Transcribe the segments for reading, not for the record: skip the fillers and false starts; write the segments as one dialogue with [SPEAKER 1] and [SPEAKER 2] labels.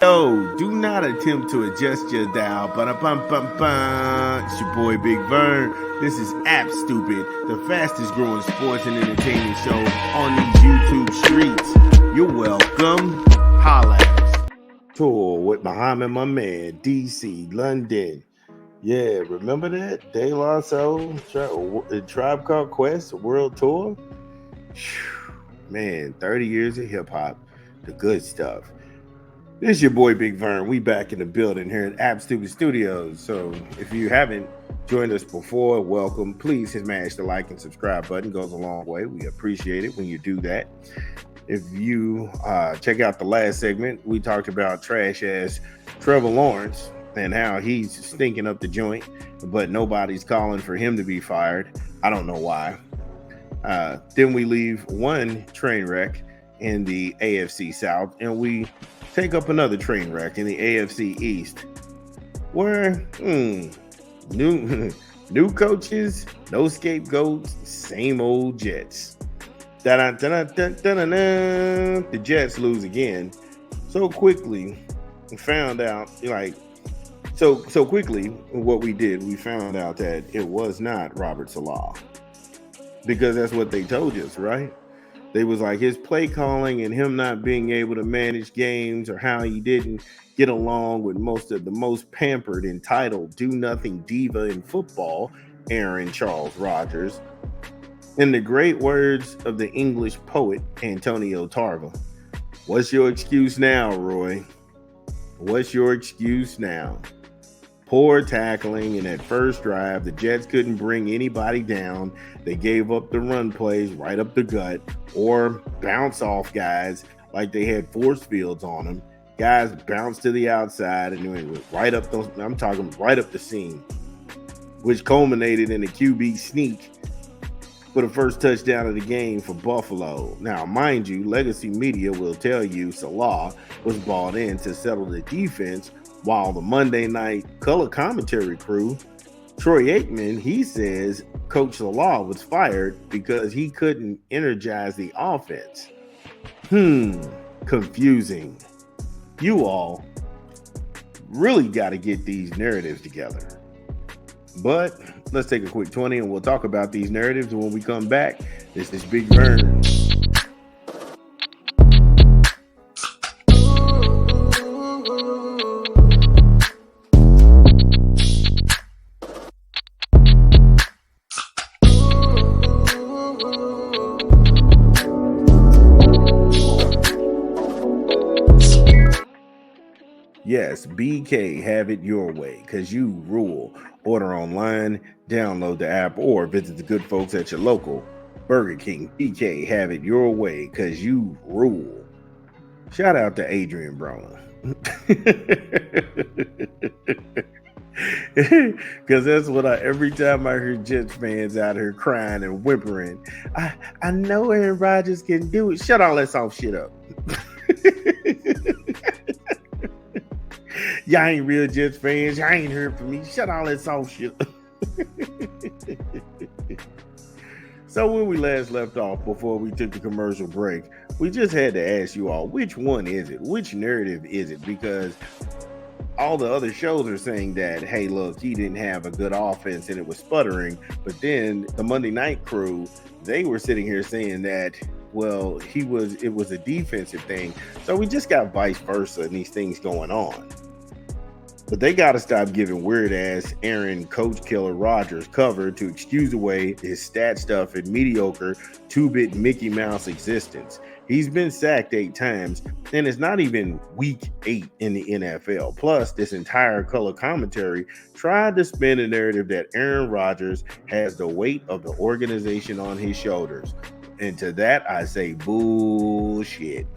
[SPEAKER 1] Yo, do not attempt to adjust your dial. Ba-da-bum-bum-bum. It's your boy Big Vern. This is App Stupid, the fastest growing sports and entertainment show on these YouTube streets. You're welcome. Holla at us. Tour with Muhammad, my man, DC, London. Yeah, remember that? De La Soul, Tribe Called Quest, World Tour? Man, 30 years of hip hop, the good stuff. This is your boy Big Vern. We back in the building here at App Stupid Studios. So if you haven't joined us before, welcome. Please smash the like and subscribe button. It goes a long way. We appreciate it when you do that. If you check out the last segment, we talked about trash ass Trevor Lawrence and how he's stinking up the joint, but nobody's calling for him to be fired. I don't know why. Then we leave one train wreck in the AFC South, and we take up another train wreck in the AFC East, where new coaches, no scapegoats, same old Jets. The Jets lose again so quickly. Found out so quickly. What we did, we found out that it was not Robert Salah, because that's what they told us, right? They was like his play calling and him not being able to manage games, or how he didn't get along with most of the most pampered, entitled, do-nothing diva in football, Aaron Charles Rodgers. In the great words of the English poet Antonio Tarver, what's your excuse now, Roy? What's your excuse now? Poor tackling in that first drive. The Jets couldn't bring anybody down. They gave up the run plays right up the gut, or bounce off guys like they had force fields on them. Guys bounced to the outside and went right up those. I'm talking right up the seam, which culminated in a QB sneak for the first touchdown of the game for Buffalo. Now, mind you, legacy media will tell you Salah was brought in to settle the defense, while the Monday night color commentary crew, Troy Aikman, he says Coach Salah was fired because he couldn't energize the offense. Confusing. You all really got to get these narratives together. But let's take a quick 20 and we'll talk about these narratives when we come back. This is Big Vern. Yes, BK, have it your way, because you rule. Order online, download the app, or visit the good folks at your local Burger King. BK, have it your way, because you rule. Shout out to Adrian Broner. Because that's what every time I hear Jets fans out here crying and whimpering, I know Aaron Rodgers can do it. Shut all that soft shit up. Y'all ain't real Jets fans. Y'all ain't heard from me. Shut all that soft shit. So when we last left off, before we took the commercial break, we just had to ask you all, which one is it? Which narrative is it? Because all the other shows are saying that, hey, look, he didn't have a good offense and it was sputtering. But then the Monday night crew, they were sitting here saying that, well, it was a defensive thing. So we just got vice versa and these things going on. But they got to stop giving weird-ass Aaron Coach Killer Rodgers cover to excuse away his stat stuff and mediocre 2-bit Mickey Mouse existence. He's been sacked 8 times, and it's not even week 8 in the NFL. Plus, this entire color commentary tried to spin a narrative that Aaron Rodgers has the weight of the organization on his shoulders. And to that, I say bullshit.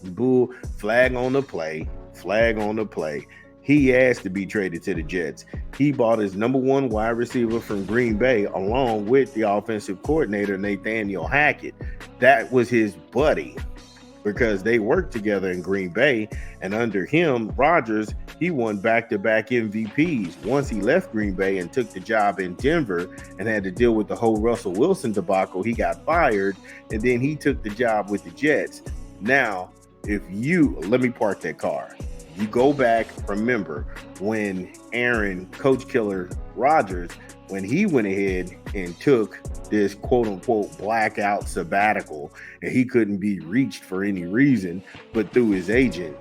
[SPEAKER 1] Bull. Flag on the play. Flag on the play. He asked to be traded to the Jets. He bought his number 1 wide receiver from Green Bay along with the offensive coordinator, Nathaniel Hackett. That was his buddy because they worked together in Green Bay. And under him, Rodgers, he won back-to-back MVPs. Once he left Green Bay and took the job in Denver and had to deal with the whole Russell Wilson debacle, he got fired. And then he took the job with the Jets. Now, let me park that car. You go back, remember when Coach Killer Rodgers, when he went ahead and took this quote unquote blackout sabbatical and he couldn't be reached for any reason but through his agent.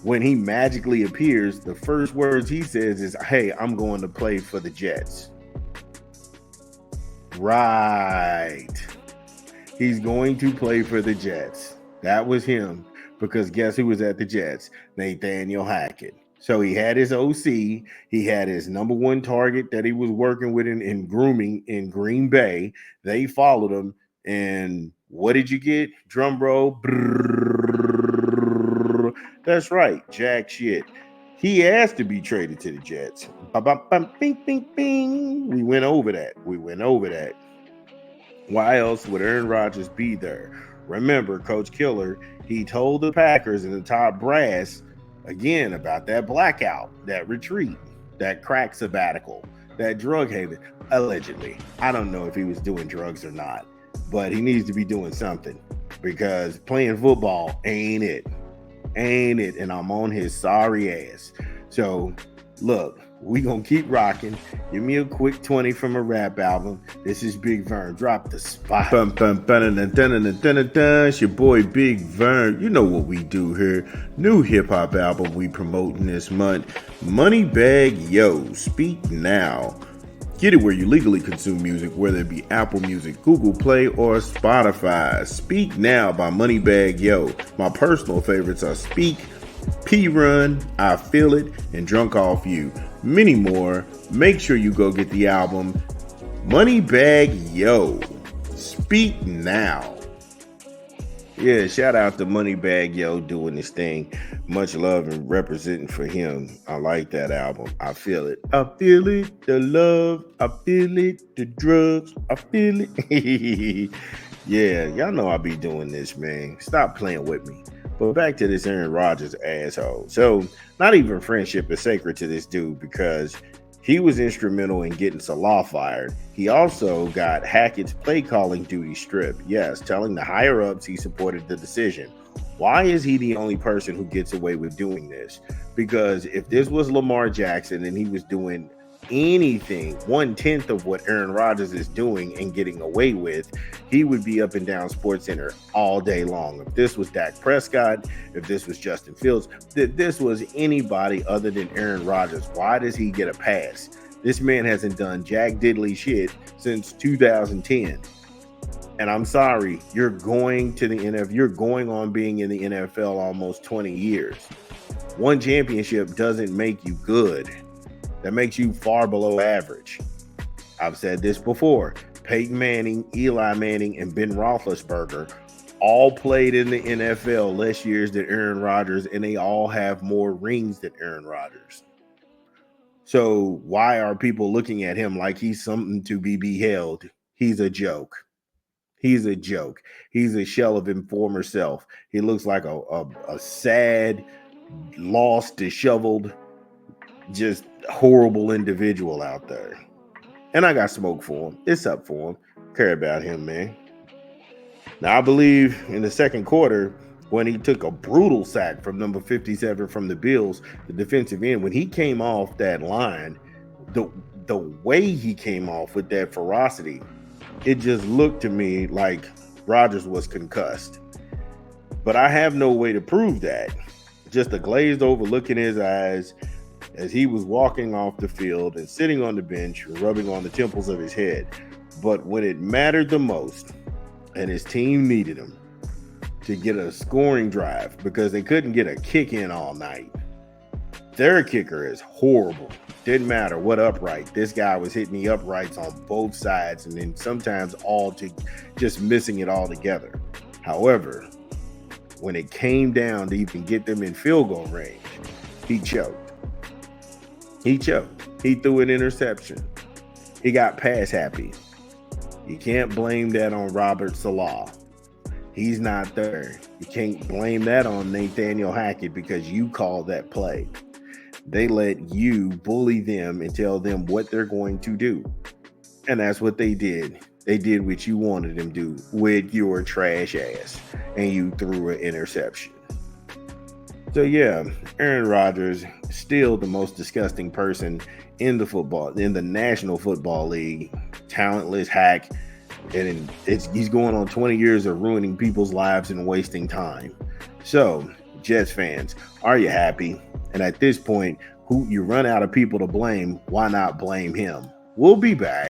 [SPEAKER 1] When he magically appears, the first words he says is, "Hey, I'm going to play for the Jets." Right. He's going to play for the Jets. That was him, because guess who was at the Jets? Nathaniel Hackett. So he had his OC. He had his number one target that he was working with in grooming in Green Bay. They followed him. And what did you get? Drum roll. Brrr. That's right. Jack shit. He asked to be traded to the Jets. Bing, bing, bing. We went over that. Why else would Aaron Rodgers be there? Remember, Coach Killer, he told the Packers and the top brass again about that blackout, that retreat, that crack sabbatical, that drug haven. Allegedly. I don't know if he was doing drugs or not, but he needs to be doing something, because playing football ain't it. And I'm on his sorry ass. So, look, we gonna keep rocking. Give me a quick 20 from a rap album. This is Big Vern. Drop the spot. It's your boy Big Vern. You know what we do here. New hip-hop album we promoting this month. Moneybagg Yo. Speak now. Get it where you legally consume music, whether it be Apple Music, Google Play, or Spotify. Speak Now by Moneybagg Yo. My personal favorites are Speak, P-Run, I Feel It, and Drunk Off You. Many more. Make sure you go get the album Moneybagg Yo. Speak Now. Yeah, shout out to Moneybagg Yo doing this thing. Much love and representing for him. I like that album. I feel it. I feel it. The love. I feel it. The drugs. I feel it. Yeah, y'all know I be doing this, man. Stop playing with me. But back to this Aaron Rodgers asshole. So, not even friendship is sacred to this dude, because he was instrumental in getting Salah fired. He also got Hackett's play calling duty stripped. Yes, telling the higher ups he supported the decision. Why is he the only person who gets away with doing this? Because if this was Lamar Jackson and he was doing anything 1/10 of what Aaron Rodgers is doing and getting away with, he would be up and down SportsCenter all day long. If this was Dak Prescott, if this was Justin Fields, if this was anybody other than Aaron Rodgers, why does he get a pass? This man hasn't done jack diddly shit since 2010. And I'm sorry, you're going to the NFL. You're going on being in the NFL almost 20 years. One championship doesn't make you good. That makes you far below average. I've said this before. Peyton Manning, Eli Manning, and Ben Roethlisberger all played in the NFL less years than Aaron Rodgers, and they all have more rings than Aaron Rodgers. So why are people looking at him like he's something to be beheld? He's a joke. He's a joke. He's a shell of his former self. He looks like a sad, lost, disheveled, just horrible individual out there. And I got smoke for him. It's up for him. Care about him, man. Now, I believe in the second quarter, when he took a brutal sack from number 57 from the Bills, the defensive end, when he came off that line, the way he came off with that ferocity, it just looked to me like Rodgers was concussed. But I have no way to prove that. Just a glazed over look in his eyes as he was walking off the field and sitting on the bench, rubbing on the temples of his head. But when it mattered the most, and his team needed him to get a scoring drive because they couldn't get a kick in all night, their kicker is horrible. Didn't matter what upright. This guy was hitting the uprights on both sides, and then sometimes all to just missing it all together. However, when it came down to even get them in field goal range, he choked. He threw an interception. He got pass happy. You can't blame that on Robert Salah. He's not there. You can't blame that on Nathaniel Hackett because you called that play. They let you bully them and tell them what they're going to do. And that's what they did. They did what you wanted them to do with your trash ass. And you threw an interception. So yeah, Aaron Rodgers still the most disgusting person in the National Football League. Talentless hack, and he's going on 20 years of ruining people's lives and wasting time. So, Jets fans, are you happy? And at this point, who you run out of people to blame, why not blame him? We'll be back.